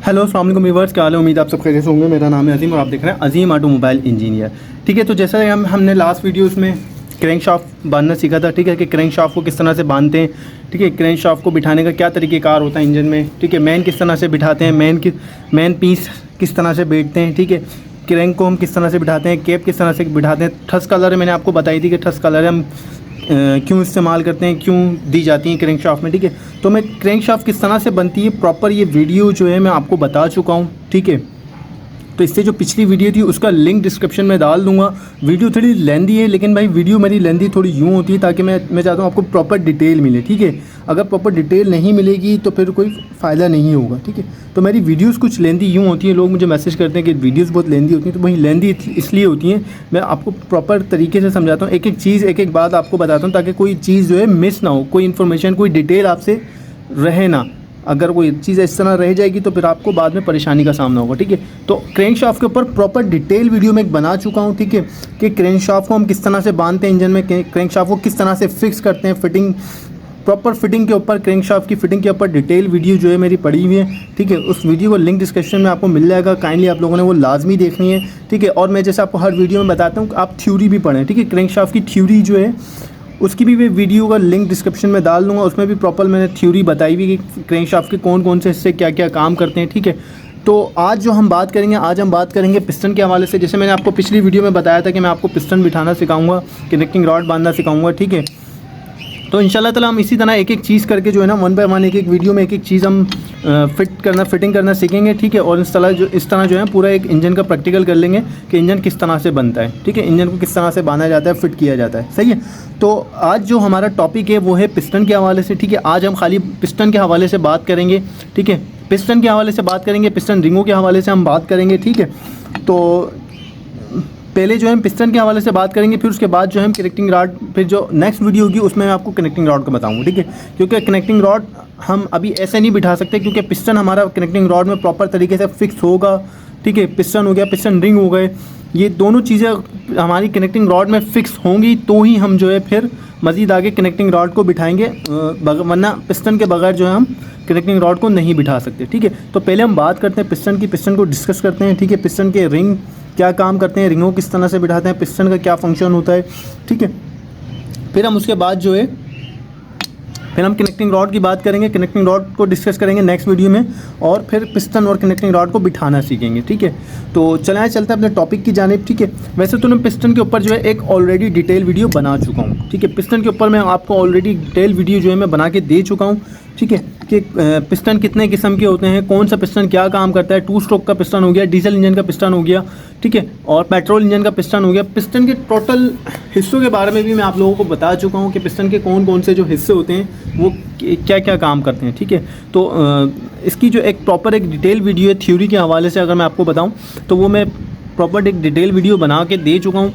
Hello अस्सलाम वालेकुम viewers, क्या हाल है। उम्मीद आप सब खैरियत से होंगे। मेरा नाम है अजीम और आप देख रहे हैं अजीम ऑटोमोबाइल इंजीनियर। ठीक है, तो जैसा हमने लास्ट वीडियोस में क्रैंक शाफ्ट बांधना सीखा था। ठीक है, कि क्रैंक शाफ्ट को किस तरह से बांधते हैं। ठीक है, क्रैंक शाफ्ट को बिठाने का क्या तरीक़ेकार होता है इंजन में। ठीक है, मैन किस तरह से बिठाते हैं, मैन पीस किस तरह से बैठते हैं। ठीक है, क्रैंक को हम किस तरह से बिठाते हैं, कैप किस तरह से बिठाते हैं। ठस कलर मैंने आपको बताई थी कि ठस कलर हम क्यों इस्तेमाल करते हैं, क्यों दी जाती हैं क्रैंक शाफ्ट में। ठीक है, तो मैं क्रैंक शाफ्ट किस तरह से बनती है प्रॉपर ये वीडियो जो है मैं आपको बता चुका हूँ। ठीक है, तो इससे जो पिछली वीडियो थी उसका लिंक डिस्क्रिप्शन में डाल दूंगा। वीडियो थोड़ी लेंदी है, लेकिन भाई वीडियो मेरी लेंदी थोड़ी यूँ होती है ताकि मैं चाहता हूँ आपको प्रॉपर डिटेल मिले। ठीक है, अगर प्रॉपर डिटेल नहीं मिलेगी तो फिर कोई फ़ायदा नहीं होगा। ठीक है, तो मेरी वीडियोस कुछ लेंदी यूँ होती हैं। लोग मुझे मैसेज करते हैं कि वीडियोस बहुत लेंदी होती हैं, तो वही लेंदी इसलिए होती हैं। मैं आपको प्रॉपर तरीके से समझाता हूँ, एक एक चीज़ एक एक बात आपको बताता हूँ ताकि कोई चीज़ जो है मिस ना हो, कोई इन्फॉर्मेशन कोई डिटेल आपसे रहे ना। अगर कोई चीज़ इस तरह रह जाएगी तो फिर आपको बाद में परेशानी का सामना होगा। ठीक है, तो क्रैंक शाफ्ट के ऊपर प्रॉपर डिटेल वीडियो में एक बना चुका हूँ। ठीक है, कि क्रैंक शाफ्ट को हम किस तरह से बांधते हैं इंजन में, क्रैंक शाफ्ट को किस तरह से फिक्स करते हैं, फिटिंग प्रॉपर फिटिंग के ऊपर, क्रैंक शाफ्ट की फिटिंग के ऊपर डिटेल वीडियो जो है मेरी पड़ी हुई है। ठीक है, उस वीडियो को लिंक डिस्क्रिप्शन में आपको मिल जाएगा। काइंडली आप लोगों ने वो लाजमी देखनी है। ठीक है, और मैं जैसे आपको हर वीडियो में बताता हूँ आप थ्योरी भी पढ़ें। ठीक है, क्रैंक शाफ्ट की थ्योरी जो है उसकी भी मैं वीडियो का लिंक डिस्क्रिप्शन में डाल दूंगा। उसमें भी प्रॉपर मैंने थ्योरी बताई हुई कि क्रैंक शाफ्ट के कौन कौन से हिस्से क्या क्या काम करते हैं। ठीक है, तो आज जो हम बात करेंगे, आज हम बात करेंगे पिस्टन के हवाले से। जैसे मैंने आपको पिछली वीडियो में बताया था कि मैं आपको पिस्टन बिठाना सिखाऊंगा, कनेक्टिंग रॉड बांधना सिखाऊंगा। ठीक है, तो इंशाल्लाह ताला हम इसी तरह एक एक चीज़ करके जो है ना वन बाय वन एक एक वीडियो में एक एक चीज़ हम फिटिंग करना सीखेंगे। ठीक है, और इस तरह जो है पूरा एक इंजन का प्रैक्टिकल कर लेंगे कि इंजन किस तरह से बनता है। ठीक है, इंजन को किस तरह से बांधा जाता है, फिट किया जाता है। सही है, तो आज जो हमारा टॉपिक है वो है पिस्टन के हवाले से। ठीक है, आज हम खाली पिस्टन के हवाले से बात करेंगे। ठीक है, पिस्टन के हवाले से बात करेंगे, पिस्टन रिंगों के हवाले से हम बात करेंगे। ठीक है, तो पहले जो है हम पिस्टन के हवाले से बात करेंगे, फिर उसके बाद जो है हम कनेक्टिंग रॉड, फिर जो नेक्स्ट वीडियो होगी उसमें मैं आपको कनेक्टिंग रॉड का बताऊंगा। ठीक है, क्योंकि कनेक्टिंग रॉड हम अभी ऐसे नहीं बिठा सकते क्योंकि पिस्टन हमारा कनेक्टिंग रॉड में प्रॉपर तरीके से फिक्स होगा। ठीक है, पिस्टन हो गया, पिस्टन रिंग हो गए, ये दोनों चीज़ें हमारी कनेक्टिंग रॉड में फ़िक्स होंगी तो ही हम जो है फिर मज़ीद आगे कनेक्टिंग रॉड को बिठाएंगे, वरना पिस्टन के बगैर जो है हम कनेक्टिंग रॉड को नहीं बिठा सकते। ठीक है, तो पहले हम बात करते हैं पिस्टन की, पिस्टन को डिस्कस करते हैं। ठीक है, पिस्टन के रिंग क्या काम करते हैं, रिंगों किस तरह से बिठाते हैं, पिस्टन का क्या फंक्शन होता है। ठीक है, फिर हम उसके बाद जो है फिर हम कनेक्टिंग रॉड की बात करेंगे, कनेक्टिंग रॉड को डिस्कस करेंगे नेक्स्ट वीडियो में, और फिर पिस्टन और कनेक्टिंग रॉड को बिठाना सीखेंगे। ठीक है, तो चलते हैं अपने टॉपिक की जानिब। ठीक है, वैसे तो मैं पिस्टन के ऊपर जो है एक ऑलरेडी डिटेल वीडियो बना चुका हूँ। ठीक है, पिस्टन के ऊपर मैं आपको ऑलरेडी डिटेल वीडियो जो है मैं बना के दे चुका हूँ। ठीक है, कि पिस्टन कितने किस्म के होते हैं, कौन सा पिस्टन क्या काम करता है। 2 स्ट्रोक का पिस्टन हो गया, डीजल इंजन का पिस्टन हो गया। ठीक है, और पेट्रोल इंजन का पिस्टन हो गया। पिस्टन के टोटल हिस्सों के बारे में भी मैं आप लोगों को बता चुका हूँ कि पिस्टन के कौन कौन से जो हिस्से होते हैं वो क्या क्या काम करते हैं। ठीक है, तो इसकी जो एक प्रॉपर एक डिटेल वीडियो है थ्योरी के हवाले से अगर मैं आपको बताऊँ तो वो मैं प्रॉपर एक डिटेल वीडियो बना के दे चुका हूँ।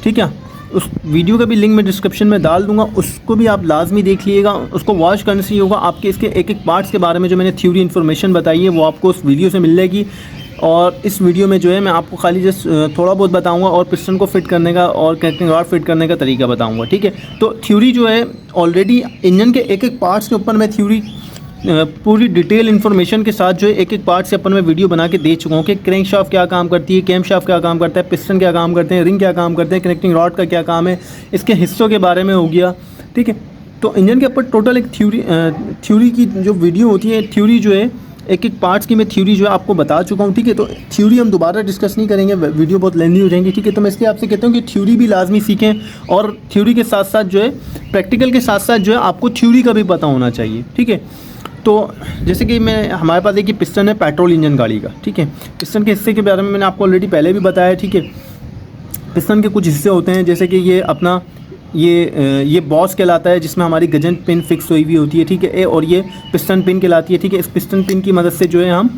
ठीक है, उस वीडियो का भी लिंक मैं डिस्क्रिप्शन में डाल दूंगा, उसको भी आप लाजमी देख लीजिएगा। उसको वॉच करने से ही होगा, आपके इसके एक एक पार्ट्स के बारे में जो मैंने थ्योरी इन्फॉर्मेशन बताई है वो आपको उस वीडियो से मिल जाएगी। और इस वीडियो में जो है मैं आपको खाली जस्ट थोड़ा बहुत बताऊंगा और पिस्टन को फिट करने का और कनेक्टिंग रॉड फिट करने का तरीका बताऊंगा। ठीक है, तो थ्योरी जो है ऑलरेडी इंजन के एक एक पार्ट्स के ऊपर मैं थ्योरी पूरी डिटेल इन्फॉर्मेशन के साथ जो है एक एक पार्ट से अपन में वीडियो बना के दे चुका हूँ कि क्रैंक शाफ्ट क्या काम करती है, कैम शाफ्ट क्या काम करता है, पिस्टन क्या काम करते हैं, रिंग क्या काम करते हैं, कनेक्टिंग रॉड का क्या काम है, इसके हिस्सों के बारे में हो गया। ठीक है, तो इंजन के ऊपर टोटल एक थ्योरी की जो वीडियो होती है, थ्योरी जो है एक एक पार्ट्स की मैं थ्योरी जो है आपको बता चुका हूँ। ठीक है, तो थ्योरी हम दोबारा डिस्कस नहीं करेंगे, वीडियो बहुत लेंदी हो जाएंगी। ठीक है, तो मैं इसलिए आपसे कहता हूँ कि थ्योरी भी लाजमी सीखें और थ्योरी के साथ साथ जो है प्रैक्टिकल के साथ साथ जो है आपको थ्योरी का भी पता होना चाहिए। ठीक है, तो जैसे कि मैं हमारे पास एक पिस्टन है पेट्रोल इंजन गाड़ी का। ठीक है, पिस्टन के हिस्से के बारे में मैंने आपको ऑलरेडी पहले भी बताया। ठीक है, पिस्टन के कुछ हिस्से होते हैं जैसे कि ये अपना ये बॉस कहलाता है जिसमें हमारी गजन पिन फिक्स हुई हुई होती है। ठीक है, और ये पिस्टन पिन कहलाती है। ठीक है, इस पिस्टन पिन की मदद से जो है हम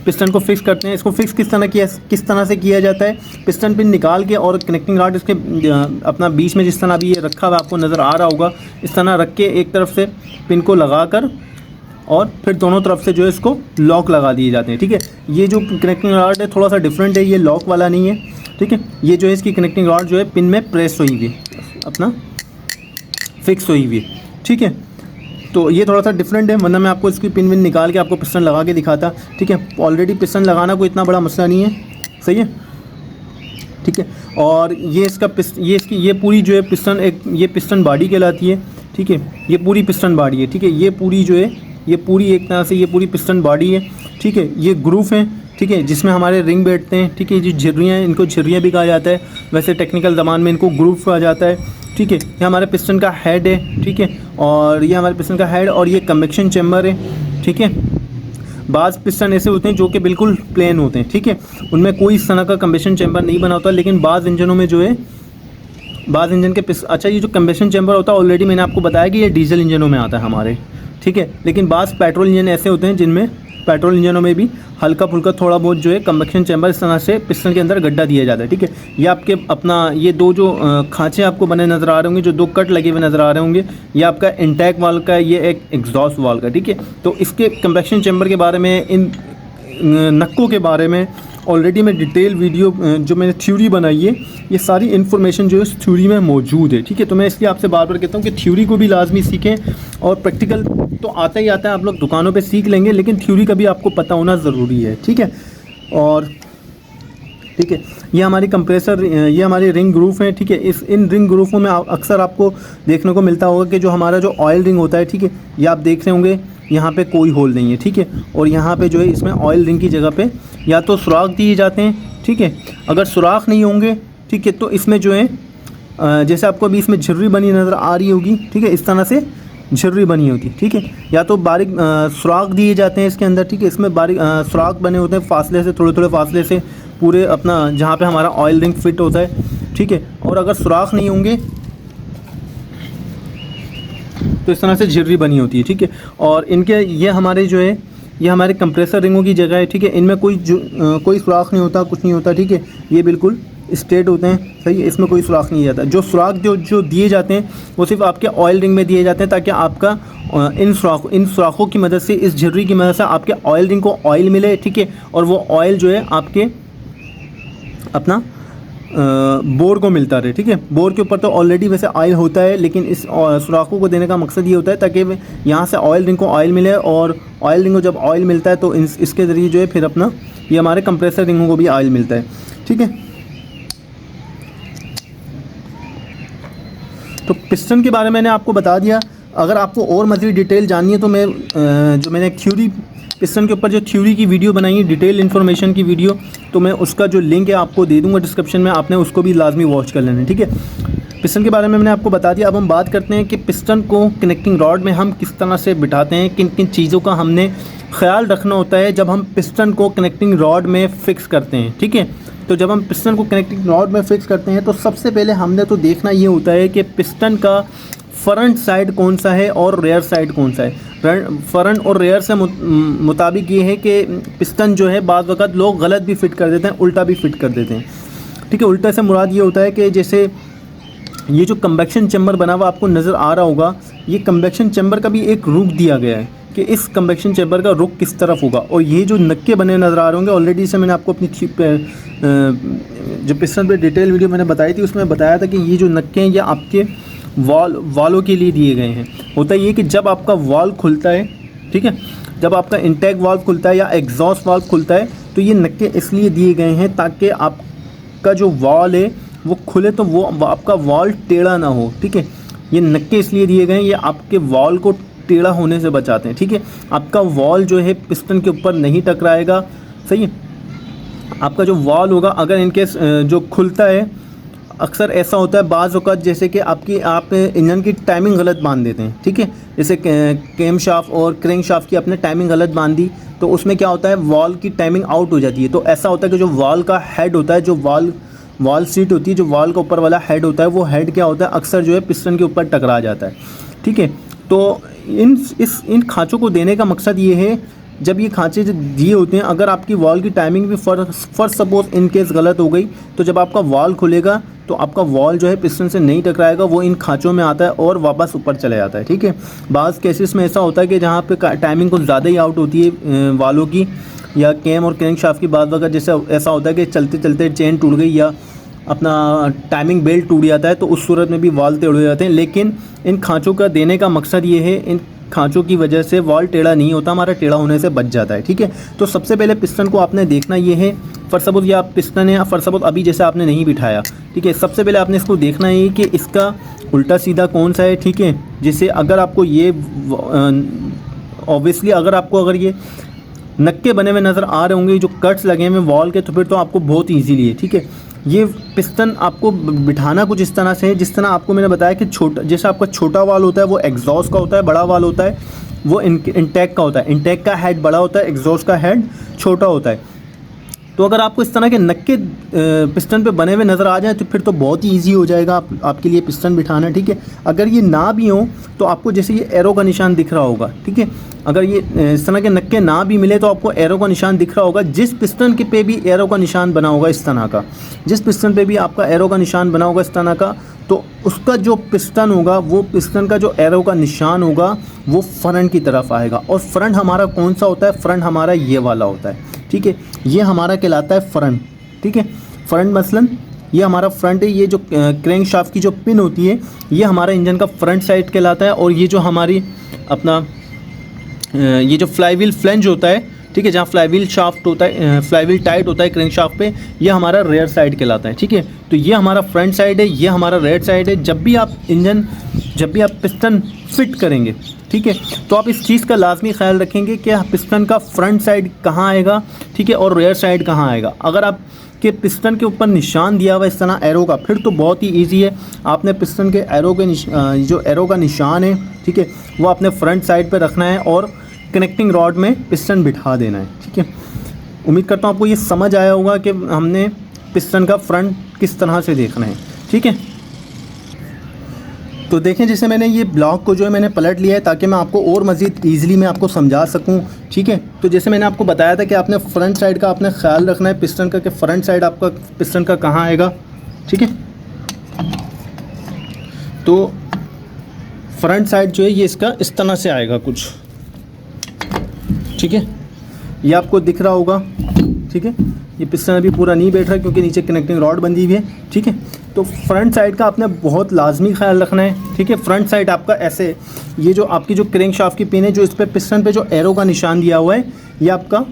पिस्टन को फिक्स करते हैं। इसको फिक्स किस तरह से किया जाता है, पिस्टन पिन निकाल के और कनेक्टिंग रॉड इसके अपना बीच में जिस तरह अभी ये रखा हुआ आपको नज़र आ रहा होगा, इस तरह रख के एक तरफ से पिन को लगा कर और फिर दोनों तरफ से जो है इसको लॉक लगा दिए जाते हैं। ठीक है, ये जो कनेक्टिंग रॉड है थोड़ा सा डिफरेंट है, ये लॉक वाला नहीं है। ठीक है, ये जो है इसकी कनेक्टिंग रॉड जो है पिन में प्रेस हुई हुई अपना फिक्स हुई हुई। ठीक है, तो ये थोड़ा सा डिफरेंट है, वरना मैं आपको इसकी पिन विन निकाल के आपको पिस्टन लगा के दिखाता। ठीक है, ऑलरेडी पिस्टन लगाना कोई इतना बड़ा मसला नहीं है, सही है। ठीक है, और ये इसका ये पूरी जो है पिस्टन ये पिस्टन बॉडी कहलाती है। ठीक है, ये पूरी पिस्टन बॉडी है। ठीक है, ये पूरी जो है ये पूरी एक तरह से ये पूरी पिस्टन बॉडी है। ठीक है, ये ग्रूफ है। ठीक है, जिसमें हमारे रिंग बैठते हैं। ठीक है, जो झिर्रियाँ हैं इनको झिर्रियाँ भी कहा जाता है, वैसे टेक्निकल ज़बान में इनको ग्रूफ कहा जाता है। ठीक है, ये हमारे पिस्टन का हेड है। ठीक है, और ये हमारे पिस्टन का हेड और ये कन्वेक्शन चैम्बर है। ठीक है, बाज़ पिस्टन ऐसे होते हैं जो कि बिल्कुल प्लेन होते हैं। ठीक है, उनमें कोई इस तरह का कन्वेक्शन चैम्बर नहीं बना होता, लेकिन बाज़ इंजनों में जो है बाज़ इंजन के अच्छा ये जो कन्वेक्शन चैम्बर होता है ऑलरेडी मैंने आपको बताया कि ये डीजल इंजनों में आता है हमारे। ठीक है, लेकिन बाज़ पेट्रोल इंजन ऐसे होते हैं जिनमें पेट्रोल इंजनों में भी हल्का फुल्का थोड़ा बहुत जो है कन्वेक्शन चैम्बर इस तरह से पिस्टन के अंदर गड्ढा दिया जाता है। ठीक है, ये आपके अपना ये दो जो खांचे आपको बने नज़र आ रहे होंगे, जो दो कट लगे हुए नज़र आ रहे होंगे, ये आपका इंटैक वाल्व का, ये एक एग्जॉस्ट वाल्व का। ठीक है, तो इसके कन्वेक्शन चैम्बर के बारे में, इन नक्कों के बारे में ऑलरेडी मैं डिटेल वीडियो जो मैंने थ्योरी बनाई है, ये सारी इन्फॉर्मेशन जो है इस थ्योरी में मौजूद है। ठीक है, तो मैं इसलिए आपसे बार बार कहता हूँ कि थ्योरी को भी लाजमी सीखें, और प्रैक्टिकल तो आता ही आता है, आप लोग दुकानों पे सीख लेंगे, लेकिन थ्योरी का भी आपको पता होना ज़रूरी है। ठीक है, और ठीक है, ये हमारी कंप्रेसर, ये हमारे रिंग ग्रूफ हैं। ठीक है, इन रिंग ग्रूफों में अक्सर आपको देखने को मिलता होगा कि जो हमारा जो ऑयल रिंग होता है, ठीक है, ये आप देख रहे होंगे यहाँ पे कोई होल नहीं है। ठीक है, और यहाँ पे जो है इसमें ऑयल रिंग की जगह पे या तो सुराख दिए जाते हैं। ठीक है, अगर सुराख नहीं होंगे, ठीक है, तो इसमें जो है जैसे आपको अभी इसमें झिर्री बनी नज़र आ रही होगी। ठीक है, इस तरह से झिर्री बनी होती है। ठीक है, या तो बारीक सुराख दिए जाते हैं इसके अंदर। ठीक है, इसमें बारीक सुराख बने होते हैं फासले से, थोड़े थोड़े फासले से पूरे अपना जहाँ पे हमारा ऑयल रिंग फिट होता है। ठीक है, और अगर सुराख नहीं होंगे तो इस तरह से झिर्री बनी होती है। ठीक है, और इनके ये हमारे जो है ये हमारे कंप्रेसर रिंगों की जगह है। ठीक है, इनमें कोई सुराख नहीं होता, कुछ नहीं होता। ठीक है, ये बिल्कुल स्ट्रेट होते हैं, सही है, इसमें कोई सुराख नहीं जाता। जो सुराख जो दिए जाते हैं वो सिर्फ आपके ऑयल रिंग में दिए जाते हैं, ताकि आपका इन सुराखों की मदद से, इस झिर्री की मदद से आपके ऑयल रिंग को ऑयल मिले। ठीक है, और वो ऑयल जो है आपके अपना बोर को मिलता रहे। ठीक है, बोर के ऊपर तो ऑलरेडी वैसे ऑयल होता है, लेकिन इस सुराखों को देने का मकसद ये होता है ताकि यहाँ से ऑयल रिंग को ऑयल मिले, और ऑयल रिंग को जब ऑयल मिलता है तो इसके ज़रिए जो है फिर अपना ये हमारे कंप्रेसर रिंगों को भी ऑयल मिलता है। ठीक है, तो पिस्टन के बारे में मैंने आपको बता दिया। अगर आपको और मज़ीद डिटेल जाननी है तो मैं जो मैंने थ्योरी पिस्टन के ऊपर जो थ्योरी की वीडियो बनाई है, डिटेल इन्फॉर्मेशन की वीडियो, तो मैं उसका जो लिंक है आपको दे दूंगा डिस्क्रिप्शन में, आपने उसको भी लाजमी वॉच कर लेना है। ठीक है, पिस्टन के बारे में मैंने आपको बता दिया। अब हम बात करते हैं कि पिस्टन को कनेक्टिंग रॉड में हम किस तरह से बिठाते हैं, किन किन चीज़ों का हमने ख्याल रखना होता है जब हम पिस्टन को कनेक्टिंग रॉड में फ़िक्स करते हैं। ठीक है, तो जब हम पिस्टन को कनेक्टिंग रॉड में फ़िक्स करते हैं तो सबसे पहले हमने तो देखना ये होता है कि पिस्टन का फ्रंट साइड कौन सा है और रेयर साइड कौन सा है। फ्रंट और रेयर से मुताबिक ये है कि पिस्टन जो है बाज़ वक़्त लोग गलत भी फ़िट कर देते हैं, उल्टा भी फ़िट कर देते हैं। ठीक है, उल्टा से मुराद ये होता है कि जैसे ये जो कन्वेक्शन चैम्बर बना हुआ आपको नज़र आ रहा होगा, ये कन्वेक्शन चैम्बर का भी एक रुख दिया गया है कि इस कन्वेक्शन चैम्बर का रुख किस तरफ होगा। और ये जो नक्के बने नज़र आ रहे होंगे, ऑलरेडी से मैंने आपको अपनी जो पिस्टन पे डिटेल वीडियो मैंने बताई थी उसमें बताया था कि ये जो नक्के हैं ये आपके वालों के लिए दिए गए हैं। होता ये कि जब आपका वाल्व खुलता है, ठीक है, जब आपका इंटेक वाल्व खुलता है या एग्जॉस्ट वाल्व खुलता है, तो ये नक्के इसलिए दिए गए हैं ताकि आपका जो वाल्व है वो खुले तो वो आपका वाल्व टेढ़ा ना हो। ठीक है, ये नक्के इसलिए दिए गए हैं, ये आपके वाल्व को टेढ़ा होने से बचाते हैं। ठीक है, आपका वाल्व जो है पिस्टन के ऊपर नहीं टकराएगा। सही है, आपका जो वाल्व होगा अगर इनकेस जो खुलता है, अक्सर ऐसा होता है बाज़ औक़ात जैसे कि आप इंजन की टाइमिंग गलत बांध देते हैं। ठीक है, जैसे कैम शाफ्ट और क्रैंक शाफ्ट की आपने टाइमिंग गलत बांधी तो उसमें क्या होता है, वाल्व की टाइमिंग आउट हो जाती है। तो ऐसा होता है कि जो वाल्व का हेड होता है, जो वाल्व सीट होती है, जो वाल्व का ऊपर वाला हेड होता है, वो हेड क्या होता है अक्सर जो है पिस्टन के ऊपर टकरा जाता है। ठीक है, तो इन खाँचों को देने का मकसद ये है, जब ये खाँचे जो दिए होते हैं, अगर आपकी वाल्व की टाइमिंग भी फर्स्ट सपोज इन केस गलत हो गई, तो जब आपका वाल्व खुलेगा तो आपका वाल्व जो है पिस्टन से नहीं टकराएगा, वो इन खाँचों में आता है और वापस ऊपर चला जाता है। ठीक है, बाज़ केसेस में ऐसा होता है कि जहाँ पे टाइमिंग कुछ ज़्यादा ही आउट होती है वालों की या कैम और क्रैंक शाफ्ट की, बाज़ वक़्त जैसे ऐसा होता है कि चलते चलते चेन टूट गई या अपना टाइमिंग बेल्ट टूट जाता है, तो उस सूरत में भी वाल्व टेढ़े हो जाते हैं। लेकिन इन खाँचों का देने का मकसद ये है, इन खांचों की वजह से वॉल टेढ़ा नहीं होता, हमारा टेढ़ा होने से बच जाता है। ठीक है, तो सबसे पहले पिस्टन को आपने देखना ये है, फर्स्ट सपोज ये आप पिस्टन है, फर्स्ट सपोज अभी जैसे आपने नहीं बिठाया, ठीक है, सबसे पहले आपने इसको देखना है कि इसका उल्टा सीधा कौन सा है। ठीक है, जैसे अगर आपको ये ऑब्वियसली अगर ये नक्के बने हुए नज़र आ रहे होंगे, जो कट्स लगे हुए वॉल के, तो फिर तो आपको बहुत ईजीली है। ठीक है, ये पिस्टन आपको बिठाना कुछ इस तरह से है, जिस तरह आपको मैंने बताया कि छोटा, जैसे आपका छोटा वाल होता है वो एग्जॉस्ट का होता है, बड़ा वाल होता है वो इंटेक का होता है। इंटेक का हेड बड़ा होता है, एग्जॉस्ट का हेड छोटा होता है। तो अगर आपको इस तरह के नक्के पिस्टन पे बने हुए नज़र आ जाए तो फिर तो बहुत ही ईजी हो जाएगा आपके लिए पिस्टन बिठाना। ठीक है, अगर ये ना भी हो तो आपको जैसे ये एरो का निशान दिख रहा होगा। ठीक है, अगर ये इस तरह के नक्के ना भी मिले तो आपको एरो का निशान दिख रहा होगा। जिस पिस्टन के पे भी एरो का निशान बना होगा इस तरह का, जिस पिस्टन पे भी आपका एरो का निशान बना होगा इस तरह का, तो उसका जो पिस्टन होगा, वो पिस्टन का जो एरो का निशान होगा वो फ्रंट की तरफ आएगा। और फ्रंट हमारा कौन सा होता है? फ्रंट हमारा ये वाला होता है। ठीक है, ये हमारा कहलाता है फ्रंट। ठीक है, फ्रंट मसलन ये हमारा फ्रंट है। ये जो क्रैंक शाफ्ट की जो पिन होती है ये हमारा इंजन का फ्रंट साइड कहलाता है। और ये जो हमारी अपना ये जो फ्लाईव्हील फ्लेंज होता है, ठीक है, जहाँ फ्लाईव्हील शाफ्ट होता है, फ्लाईव्हील टाइट होता है क्रैंक शाफ्ट पे, ये हमारा रेयर साइड कहलाता है। ठीक है, तो ये हमारा फ्रंट साइड है, ये हमारा रेयर साइड है। जब भी आप पिस्टन फिट करेंगे, ठीक है, तो आप इस चीज़ का लाजमी ख्याल रखेंगे कि पिस्टन का फ्रंट साइड कहाँ आएगा, ठीक है, और रेयर साइड कहाँ आएगा। अगर आप के पिस्टन के ऊपर निशान दिया हुआ इस तरह एरो का, फिर तो बहुत ही इजी है। आपने पिस्टन के एरो के जो एरो का निशान है, ठीक है, वो आपने फ्रंट साइड पे रखना है और कनेक्टिंग रॉड में पिस्टन बिठा देना है। ठीक है, उम्मीद करता हूँ आपको ये समझ आया होगा कि हमने पिस्टन का फ्रंट किस तरह से देखना है। ठीक है, तो देखें जैसे मैंने ये ब्लॉक को जो है मैंने पलट लिया है ताकि मैं आपको और मज़ीद ईज़िली मैं आपको समझा सकूं। ठीक है, तो जैसे मैंने आपको बताया था कि आपने फ्रंट साइड का आपने ख्याल रखना है पिस्टन का, कि फ्रंट साइड आपका पिस्टन का कहाँ आएगा। ठीक है, तो फ्रंट साइड जो है ये इसका इस तरह से आएगा कुछ। ठीक है, ये आपको दिख रहा होगा। ठीक है, ये पिस्टन अभी पूरा नहीं बैठ रहा क्योंकि नीचे कनेक्टिंग रॉड बंधी हुई है। ठीक है, तो फ्रंट साइड का आपने बहुत लाजमी ख्याल रखना है। ठीक है, फ्रंट साइड आपका ऐसे, ये जो आपकी जो क्रैंक शाफ्ट की पिन है, जो इस पर पिस्टन पे जो एरो का निशान दिया हुआ है, ये आपका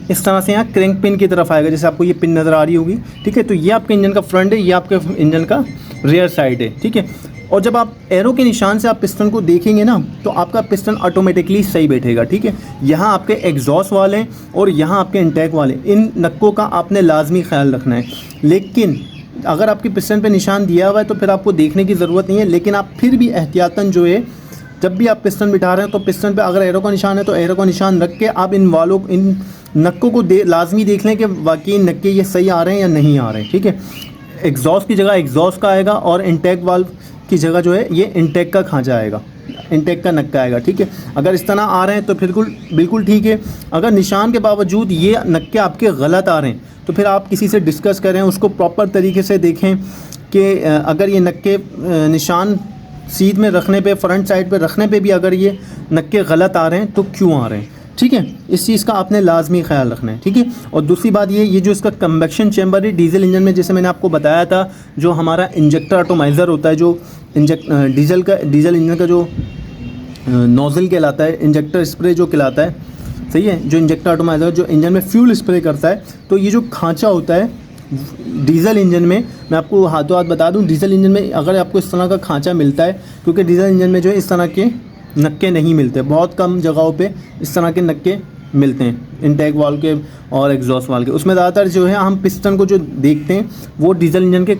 इस तरह से यहाँ क्रैंक पिन की तरफ आएगा, जैसे आपको ये पिन नज़र आ रही होगी। ठीक है, तो ये आपके इंजन का फ्रंट है, ये आपके इंजन का रियर साइड है। ठीक है, और जब आप एरो के निशान से आप पिस्टन को देखेंगे ना, तो आपका पिस्टन ऑटोमेटिकली सही बैठेगा। ठीक है, यहाँ आपके एग्जॉस्ट वाले और यहाँ आपके इंटेक वाले, इन नक्कों का आपने लाजमी ख्याल रखना है। लेकिन अगर आपके पिस्टन पे निशान दिया हुआ है तो फिर आपको देखने की ज़रूरत नहीं है, लेकिन आप फिर भी एहतियातन जो है, जब भी आप पिस्टन बिठा रहे हैं तो पिस्टन पे अगर एरो का निशान है तो एरो का निशान रख के आप इन नक्कों को लाजमी देख लें कि वाकई नक्के ये सही आ रहे हैं या नहीं आ रहे हैं। ठीक है, एग्जॉस्ट की जगह एग्जॉस्ट का आएगा और इंटेक वाल्व की जगह जो है ये इंटेक का खांचा आएगा, इंटेक का नक्का आएगा। ठीक है, अगर इस तरह आ रहे हैं तो फिर बिल्कुल ठीक है। अगर निशान के बावजूद ये नक्के आपके गलत आ रहे हैं तो फिर आप किसी से डिस्कस करें, उसको प्रॉपर तरीके से देखें कि अगर ये नक्के निशान सीध में रखने पे, फ्रंट साइड पे रखने पे भी अगर ये नक्के गलत आ रहे हैं तो क्यों आ रहे हैं। ठीक है, इस चीज़ का आपने लाजमी ख्याल रखना है। ठीक है, और दूसरी बात ये जो इसका कन्वेक्शन चैम्बर है डीजल इंजन में, जैसे मैंने आपको बताया था, जो हमारा इंजेक्टर एटोमाइज़र होता है, जो डीजल इंजन का जो नोज़ल कहलाता है, इंजेक्टर स्प्रे जो कहलाता है, सही है, जो इंजेक्टर एटोमाइज़र जो इंजन में फ्यूल स्प्रे करता है, तो ये जो खांचा होता है डीजल इंजन में, मैं आपको हाथों हाथ बता दूं, डीजल इंजन में अगर आपको इस तरह का खांचा मिलता है, क्योंकि डीजल इंजन में जो है इस तरह के नक्के नहीं मिलते, बहुत कम जगहों पे इस तरह के नक्के मिलते हैं, इंटेक वाल्व के और एग्जॉस्ट वाल्व के। उसमें ज़्यादातर जो है हम पिस्टन को जो देखते हैं वो डीजल इंजन के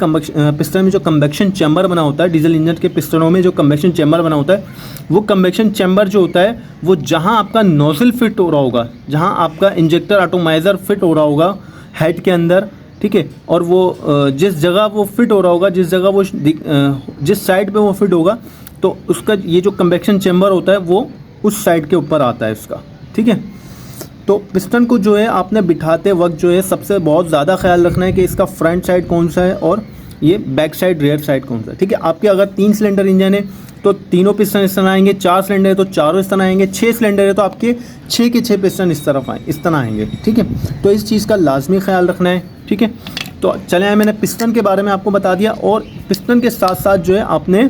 पिस्टन में जो कन्वेक्शन चैम्बर बना होता है, डीजल इंजन के पिस्टनों में जो कन्वेक्शन चैम्बर बना होता है, वो कन्वेक्शन चैम्बर जो होता है वो जहाँ आपका नोजल फिट हो रहा होगा, जहाँ आपका इंजेक्टर एटोमाइज़र फिट हो रहा होगा हेड के अंदर, ठीक है, और वो जिस जगह वो फिट हो रहा होगा, जिस जगह वो जिस साइड पे वो फिट होगा, तो उसका ये जो कन्वेक्शन चैम्बर होता है वो उस साइड के ऊपर आता है उसका। ठीक है, तो पिस्टन को जो है आपने बिठाते वक्त जो है सबसे बहुत ज़्यादा ख्याल रखना है कि इसका फ्रंट साइड कौन सा है और ये बैक साइड रेयर साइड कौन सा है। ठीक है, आपके अगर 3 सिलेंडर इंजन है तो तीनों पिस्टन इस तरह आएंगे, 4 सिलेंडर है तो चारों इस तरह आएंगे, 6 सिलेंडर है तो आपके 6 के 6 पिस्टन इस तरह आएंगे। ठीक है, तो इस चीज़ का लाजमी ख्याल रखना है। ठीक है, तो चले आए, मैंने पिस्टन के बारे में आपको बता दिया, और पिस्टन के साथ साथ जो है आपने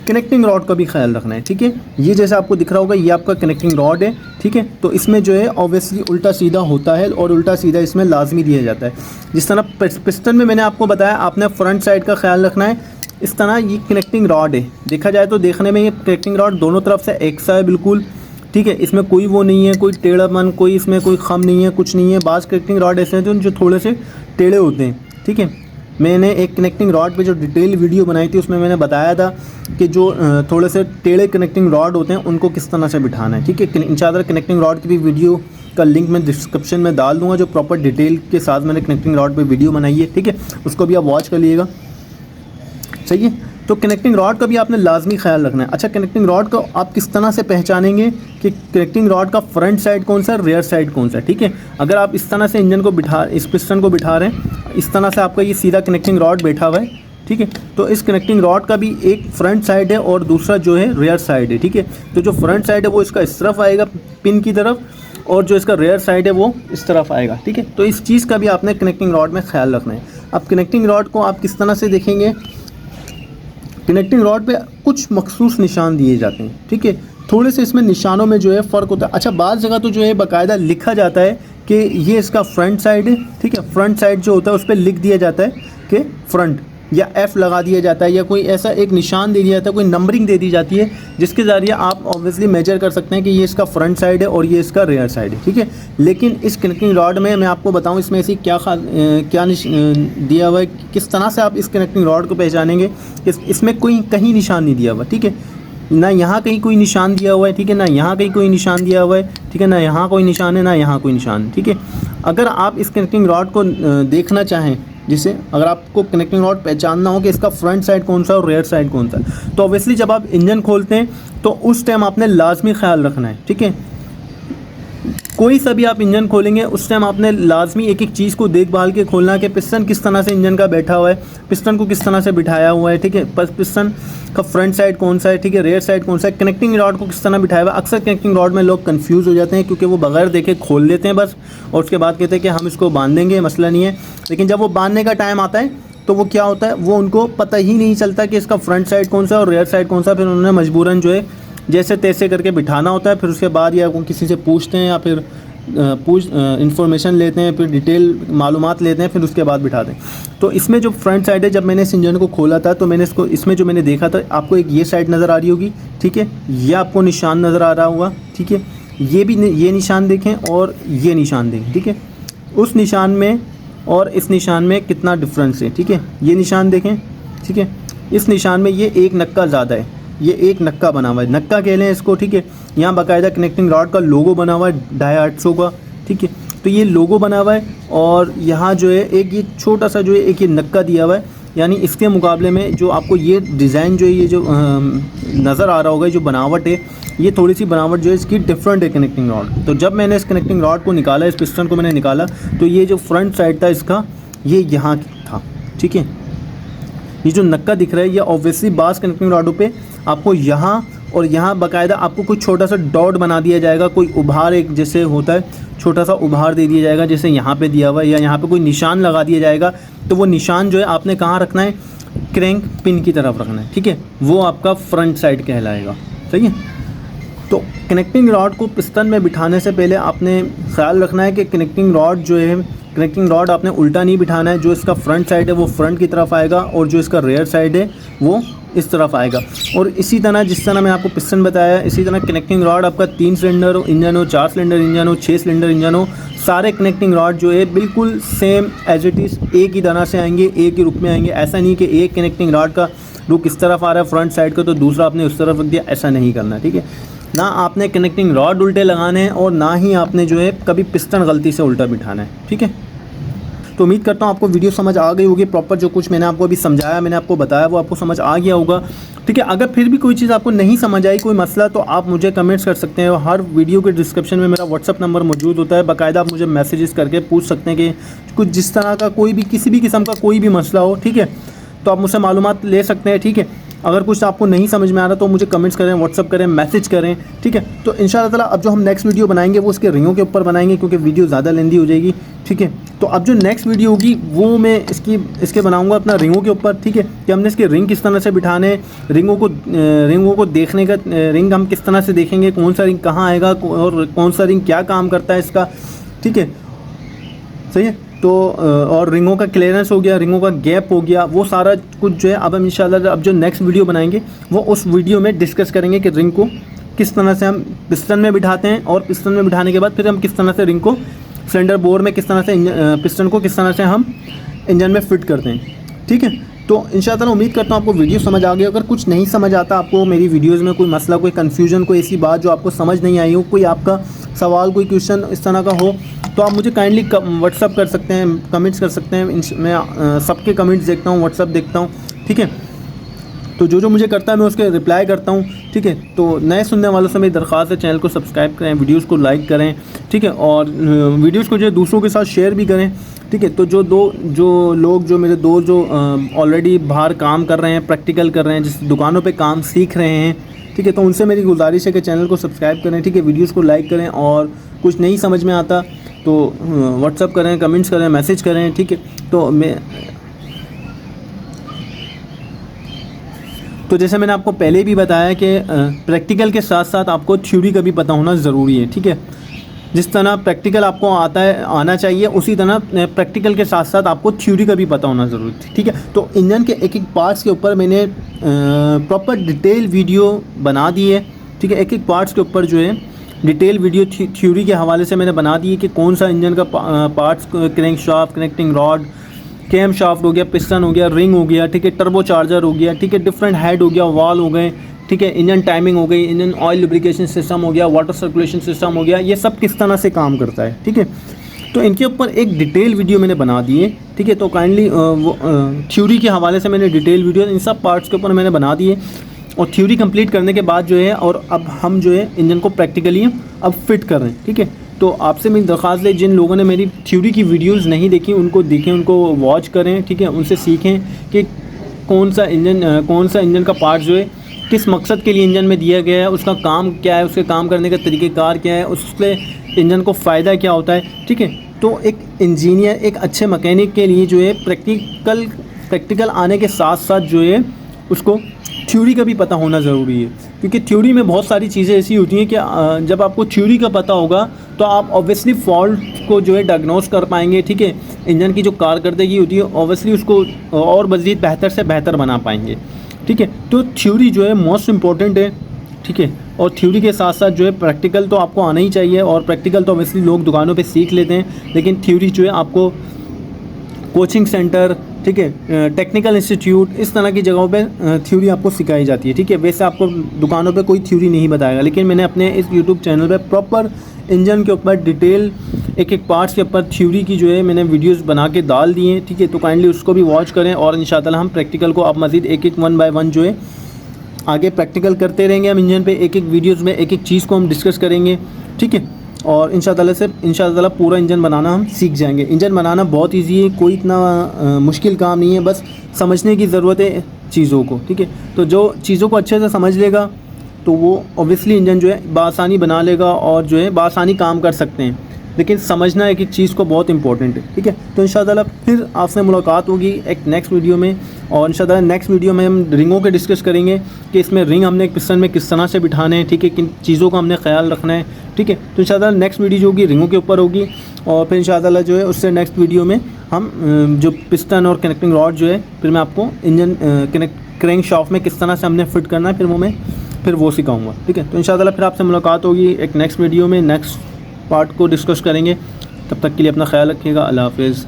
कनेक्टिंग रॉड का भी ख्याल रखना है, ठीक है। ये जैसे आपको दिख रहा होगा ये आपका कनेक्टिंग रॉड है, ठीक है। तो इसमें जो है ऑब्वियसली उल्टा सीधा होता है और उल्टा सीधा इसमें लाजमी दिया जाता है। जिस तरह पिस्टन में मैंने आपको बताया आपने फ्रंट साइड का ख्याल रखना है, इस तरह ये कनेक्टिंग रॉड है। देखा जाए तो देखने में ये कनेक्टिंग रॉड दोनों तरफ से एक सा है बिल्कुल, ठीक है। इसमें कोई वो नहीं है, कोई टेढ़ापन, कोई इसमें कोई खम नहीं है, कुछ नहीं है। बाज़ कनेक्टिंग रॉड ऐसे हैं जो थोड़े से टेढ़े होते हैं, ठीक है। मैंने एक कनेक्टिंग रॉड पे जो डिटेल वीडियो बनाई थी उसमें मैंने बताया था कि जो थोड़े से टेढ़े कनेक्टिंग रॉड होते हैं उनको किस तरह से बिठाना है, ठीक है। इंशाल्लाह कनेक्टिंग रॉड की भी वीडियो का लिंक मैं डिस्क्रिप्शन में डाल दूंगा, जो प्रॉपर डिटेल के साथ मैंने कनेक्टिंग रॉड पे वीडियो बनाई है, ठीक है। उसको भी आप वॉच कर लीजिएगा, सही है। तो कनेक्टिंग रॉड का भी आपने लाजमी ख्याल रखना है। अच्छा, कनेक्टिंग रॉड को आप किस तरह से पहचानेंगे कि कनेक्टिंग रॉड का फ्रंट साइड कौन सा है, रेयर साइड कौन सा है, ठीक है। अगर आप इस तरह से इंजन को इस पिस्टन को बिठा रहे हैं, इस तरह से आपका ये सीधा कनेक्टिंग रॉड बैठा हुआ है, ठीक है। तो इस कनेक्टिंग रॉड का भी एक फ्रंट साइड है और दूसरा जो है रेयर साइड है, ठीक है। तो जो फ्रंट साइड है वो इसका इस तरफ आएगा पिन की तरफ, और जो इसका रेयर साइड है वो इस तरफ आएगा, ठीक है। तो इस चीज़ का भी आपने कनेक्टिंग रॉड में ख्याल रखना है। अब कनेक्टिंग रॉड को आप किस तरह से देखेंगे, कनेक्टिंग रॉड पे कुछ मखसूस निशान दिए जाते हैं, ठीक है। थोड़े से इसमें निशानों में जो है फ़र्क होता है। अच्छा, बाज़ जगह तो जो है बाकायदा लिखा जाता है कि ये इसका फ्रंट साइड है, ठीक है। फ्रंट साइड जो होता है उस पर लिख दिया जाता है कि फ्रंट, या एफ़ लगा दिया जाता है, या कोई ऐसा एक निशान दे दिया जाता है, कोई नंबरिंग दे दी जाती है जिसके ज़रिए आप ऑब्वियसली मेजर कर सकते हैं कि ये इसका फ्रंट साइड है और ये इसका रेयर साइड है, ठीक है। लेकिन इस कनेक्टिंग रॉड में मैं आपको बताऊं इसमें ऐसी क्या दिया हुआ है, किस तरह से आप इस कनेक्टिंग रॉड को पहचानेंगे। इसमें कोई कहीं निशान नहीं दिया हुआ, ठीक है। ना यहाँ कहीं कोई निशान दिया हुआ है, ठीक है, ना यहाँ कहीं कोई निशान दिया हुआ है, ठीक है, ना यहाँ कोई निशान है, ना यहाँ कोई निशान है, ठीक है। अगर आप इस कनेक्टिंग रॉड को देखना चाहें, जिसे अगर आपको कनेक्टिंग रॉड पहचानना हो कि इसका फ्रंट साइड कौन सा और रेयर साइड कौन सा, तो ऑब्वियसली जब आप इंजन खोलते हैं तो उस टाइम आपने लाजमी ख्याल रखना है, ठीक है। कोई सा भी आप इंजन खोलेंगे उस टाइम आपने लाजमी एक एक चीज़ को देखभाल के खोलना है कि पिस्टन किस तरह से इंजन का बैठा हुआ है, पिस्टन को किस तरह से बिठाया हुआ है, ठीक है। पिस्टन का फ्रंट साइड कौन सा है, ठीक है, रेयर साइड कौन सा है, कनेक्टिंग रॉड को किस तरह बिठाया हुआ है। अक्सर कनेक्टिंग रॉड में लोग कंफ्यूज हो जाते हैं क्योंकि वो बगैर देखे खोल लेते हैं बस, और उसके बाद कहते हैं कि हम इसको बांध देंगे, मसला नहीं है। लेकिन जब वो बांधने का टाइम आता है तो वो क्या होता है, वो उनको पता ही नहीं चलता कि इसका फ्रंट साइड कौन सा है और रेयर साइड कौन सा। फिर उन्होंने मजबूरन जो है जैसे तैसे करके बिठाना होता है, फिर उसके बाद या किसी से पूछते हैं या फिर इंफॉर्मेशन लेते हैं, फिर डिटेल मालूमात लेते हैं, फिर उसके बाद बिठाते हैं। तो इसमें जो फ्रंट साइड है, जब मैंने इस इंजन को खोला था तो मैंने इसमें जो मैंने देखा था, आपको एक ये साइड नज़र आ रही होगी, ठीक है, ये आपको निशान नज़र आ रहा होगा, ठीक है। ये निशान देखें और ये निशान देखें, ठीक है। उस निशान में और इस निशान में कितना डिफरेंस है, ठीक है। ये निशान देखें, ठीक है, इस निशान में ये एक नक्का ज़्यादा है, ये एक नक्का बना हुआ है, नक्का कह लें इसको, ठीक है। यहाँ बाकायदा कनेक्टिंग रॉड का लोगो बना हुआ है 850 का, ठीक है। तो ये लोगो बना हुआ है और यहाँ जो है एक ये छोटा सा जो है एक ये नक्का दिया हुआ है, यानी इसके मुकाबले में जो आपको ये डिज़ाइन जो है, ये जो नज़र आ रहा होगा, जो बनावट है, ये थोड़ी सी बनावट जो है इसकी डिफरेंट है कनेक्टिंग रॉड। तो जब मैंने इस कनेक्टिंग रॉड को निकाला, इस पिस्टन को मैंने निकाला, तो ये जो फ्रंट साइड था इसका, ये यहाँ था, ठीक है। ये जो नक्का दिख रहा है ये ऑब्वियसली बास कनेक्टिंग रॉडों पे आपको यहाँ और यहाँ बाकायदा आपको कुछ छोटा सा डॉट बना दिया जाएगा, कोई उभार एक जैसे होता है, छोटा सा उभार दे दिया जाएगा जैसे यहाँ पे दिया हुआ है, या यहाँ पे कोई निशान लगा दिया जाएगा। तो वो निशान जो है आपने कहाँ रखना है, क्रैंक पिन की तरफ रखना है, ठीक है। वो आपका फ्रंट साइड कहलाएगा, सही है। तो कनेक्टिंग रॉड को पिस्टन में बिठाने से पहले आपने ख्याल रखना है कि कनेक्टिंग रॉड जो है, कनेक्टिंग रॉड आपने उल्टा नहीं बिठाना है। जो इसका फ्रंट साइड है वो फ्रंट की तरफ आएगा और जो इसका रेयर साइड है वो इस तरफ आएगा। और इसी तरह जिस तरह मैं आपको पिस्टन बताया, इसी तरह कनेक्टिंग रॉड आपका 3 सिलेंडर इंजन हो, 4 सिलेंडर इंजन हो, 6 सिलेंडर इंजन हो, सारे कनेक्टिंग रॉड जो है बिल्कुल सेम एज इट इज़ एक ही तरह से आएंगे, एक ही रुख में आएंगे। ऐसा नहीं कि एक कनेक्टिंग रॉड का रुख इस तरफ आ रहा है फ्रंट साइड का तो दूसरा आपने उस तरफ रख दिया, ऐसा नहीं करना, ठीक है। ना आपने कनेक्टिंग रॉड उल्टे लगाने हैं और ना ही आपने जो है कभी पिस्टन गलती से उल्टा बिठाना है, ठीक है। तो उम्मीद करता हूँ आपको वीडियो समझ आ गई होगी, प्रॉपर जो कुछ मैंने आपको अभी समझाया, मैंने आपको बताया वो आपको समझ आ गया होगा, ठीक है। अगर फिर भी कोई चीज़ आपको नहीं समझ आई, कोई मसला, तो आप मुझे कमेंट्स कर सकते हैं। हर वीडियो के डिस्क्रिप्शन में मेरा व्हाट्सअप नंबर मौजूद होता है, बाकायदा आप मुझे मैसेजेस करके पूछ सकते हैं कि कुछ जिस तरह का कोई भी किसी भी किस्म का कोई भी मसला हो, ठीक है, तो आप मुझसे मालूमात ले सकते हैं, ठीक है। अगर कुछ आपको नहीं समझ में आ रहा तो मुझे कमेंट्स करें, व्हाट्सअप करें, मैसेज करें, ठीक है। तो इंशाल्लाह ताला अब जो हम नेक्स्ट वीडियो बनाएंगे वो उसके रिंगों के ऊपर बनाएंगे क्योंकि वीडियो ज़्यादा लेंदी हो जाएगी, ठीक है। तो अब जो नेक्स्ट वीडियो होगी वो मैं इसके बनाऊंगा अपना रिंगों के ऊपर, ठीक है, कि हमने इसके रिंग किस तरह से बिठाने, रिंगों को देखने का, रिंग हम किस तरह से देखेंगे, कौन सा रिंग कहाँ आएगा और कौन सा रिंग क्या काम करता है इसका, ठीक है, सही है। तो और रिंगों का क्लियरेंस हो गया, रिंगों का गैप हो गया, वो सारा कुछ जो है अब हम इंशाल्लाह अब जो नेक्स्ट वीडियो बनाएंगे वो उस वीडियो में डिस्कस करेंगे कि रिंग को किस तरह से हम पिस्टन में बिठाते हैं, और पिस्टन में बिठाने के बाद फिर हम किस तरह से रिंग को सिलेंडर बोर में किस तरह से पिस्टन को किस तरह से हम इंजन में फिट करते हैं, ठीक है। तो इंशाअल्लाह उम्मीद करता हूँ आपको वीडियो समझ आ गई। अगर कुछ नहीं समझ आता आपको मेरी वीडियोज़ में, कोई मसला, कोई कन्फ्यूजन, कोई ऐसी बात जो आपको समझ नहीं आई हो, कोई आपका सवाल, कोई क्वेश्चन इस तरह का हो, तो आप मुझे काइंडली व्हाट्सअप कर सकते हैं, कमेंट्स कर सकते हैं। मैं सबके कमेंट्स देखता हूँ, व्हाट्सअप देखता हूँ, ठीक है। तो जो मुझे करता है मैं उसके रिप्लाई करता हूँ, ठीक है। तो नए सुनने वालों से मेरी दरख्वास्त है चैनल को सब्सक्राइब करें, वीडियोस को लाइक करें, ठीक है, और वीडियोस को जो है दूसरों के साथ शेयर भी करें, ठीक है। तो जो लोग जो मेरे दोस्त जो ऑलरेडी बाहर काम कर रहे हैं, प्रैक्टिकल कर रहे हैं, जिस दुकानों पे काम सीख रहे हैं, ठीक है, तो उनसे मेरी गुजारिश है कि चैनल को सब्सक्राइब करें, ठीक है, वीडियोज़ को लाइक करें, और कुछ नहीं समझ में आता तो व्हाट्सअप करें, कमेंट्स करें, मैसेज करें, ठीक है। तो जैसे मैंने आपको पहले भी बताया कि प्रैक्टिकल के साथ साथ आपको थ्योरी का भी पता होना ज़रूरी है, ठीक है। जिस तरह प्रैक्टिकल आपको आना चाहिए, उसी तरह प्रैक्टिकल के साथ साथ आपको थ्योरी का भी पता होना ज़रूरी है, ठीक है। तो इंजन के एक एक पार्ट्स के ऊपर मैंने प्रॉपर डिटेल वीडियो बना दी है, ठीक है। एक एक पार्ट्स के ऊपर जो है डिटेल वीडियो थ्योरी के हवाले से मैंने बना दी है कि कौन सा इंजन का parts, crank shaft, connecting rod, cam shaft हो गया, पिस्टन हो गया, रिंग हो गया, ठीक है, टर्बो चार्जर हो गया, ठीक है, डिफरेंट हेड हो गया, वाल हो गए, ठीक है, इंजन टाइमिंग हो गई, इंजन ऑयल लुब्रिकेशन सिस्टम हो गया, वाटर सर्कुलेशन सिस्टम हो गया, ये सब किस तरह से काम करता है, ठीक है। तो इनके ऊपर एक डिटेल वीडियो मैंने बना दी है, ठीक है। तो काइंडली थ्योरी के हवाले से मैंने डिटेल वीडियो इन सब पार्ट्स के ऊपर मैंने बना दी है, और थ्योरी कंप्लीट करने के बाद जो है, और अब हम जो है इंजन को प्रैक्टिकली अब फिट कर रहे हैं, ठीक है। तो आपसे मेरी दरख्वास्त है, जिन लोगों ने मेरी थ्योरी की वीडियोस नहीं देखी उनको देखें, उनको वॉच करें, ठीक है, उनसे सीखें कि कौन सा इंजन का पार्ट जो है किस मकसद के लिए इंजन में दिया गया है, उसका काम क्या है, उसके काम करने का तरीक़ेकार क्या है, उससे इंजन को फ़ायदा क्या होता है, ठीक है। तो एक इंजीनियर, एक अच्छे मैकेनिक के लिए जो है प्रैक्टिकल आने के साथ साथ जो है उसको थ्योरी का भी पता होना ज़रूरी है, क्योंकि थ्योरी में बहुत सारी चीज़ें ऐसी होती हैं कि जब आपको थ्योरी का पता होगा तो आप ऑब्वियसली फॉल्ट को जो है डायग्नोस कर पाएंगे, ठीक है। इंजन की जो कारकर्दगी होती है ऑब्वियसली उसको और मज़ीद बेहतर से बेहतर बना पाएंगे, ठीक है। तो थ्योरी जो है मोस्ट इम्पॉर्टेंट है, ठीक है। और थ्योरी के साथ साथ जो है प्रैक्टिकल तो आपको आना ही चाहिए, और प्रैक्टिकल तो ऑब्वियसली लोग दुकानों पे सीख लेते हैं, लेकिन थ्योरी जो है आपको कोचिंग सेंटर, ठीक है, टेक्निकल इंस्टीट्यूट, इस तरह की जगहों पे थ्योरी आपको सिखाई जाती है, ठीक है। वैसे आपको दुकानों पे कोई थ्योरी नहीं बताएगा, लेकिन मैंने अपने इस यूट्यूब चैनल पे प्रॉपर इंजन के ऊपर डिटेल एक एक पार्ट्स के ऊपर थ्योरी की जो है मैंने वीडियोस बना के डाल दिए हैं, ठीक है। तो काइंडली उसको भी वॉच करें, और इंशाअल्लाह हम प्रैक्टिकल को अब मज़ीद एक एक 1 बाय 1 जो है आगे प्रैक्टिकल करते रहेंगे। हम इंजन पे एक एक वीडियोज़ में एक एक चीज़ को हम डिस्कस करेंगे, ठीक है। और इंशाअल्लाह पूरा इंजन बनाना हम सीख जाएंगे। इंजन बनाना बहुत ईजी है, कोई इतना मुश्किल काम नहीं है, बस समझने की ज़रूरत है चीज़ों को, ठीक है। तो जो चीज़ों को अच्छे से समझ लेगा तो वो ऑब्वियसली इंजन जो है बासानी बना लेगा, और जो है बासानी काम कर सकते हैं, लेकिन समझना एक एक चीज़ को बहुत इंपॉर्टेंट है, ठीक है। तो इंशाअल्लाह फिर आपसे मुलाकात होगी एक नेक्स्ट वीडियो में, और इंशाअल्लाह नेक्स्ट वीडियो में हम रिंगों के डिस्कस करेंगे कि इसमें रिंग हमने पिस्टन में किस तरह से बिठाने हैं, ठीक है, किन चीज़ों का हमने ख्याल रखना है, ठीक है। तो इंशाअल्लाह नेक्स्ट वीडियो जो होगी रिंगों के ऊपर होगी, और फिर इंशाअल्लाह जो है उससे नेक्स्ट वीडियो में हम जो पिस्टन और कनेक्टिंग रॉड जो है फिर मैं आपको इंजन क्रैंक शाफ्ट में किस तरह से हमने फिट करना है फिर वो सिखाऊंगा, ठीक है। तो इंशाअल्लाह फिर आपसे मुलाकात होगी एक नेक्स्ट वीडियो में, नेक्स्ट पार्ट को डिस्कस करेंगे। तब तक के लिए अपना ख्याल रखिएगा। अल्लाह हाफ़िज़।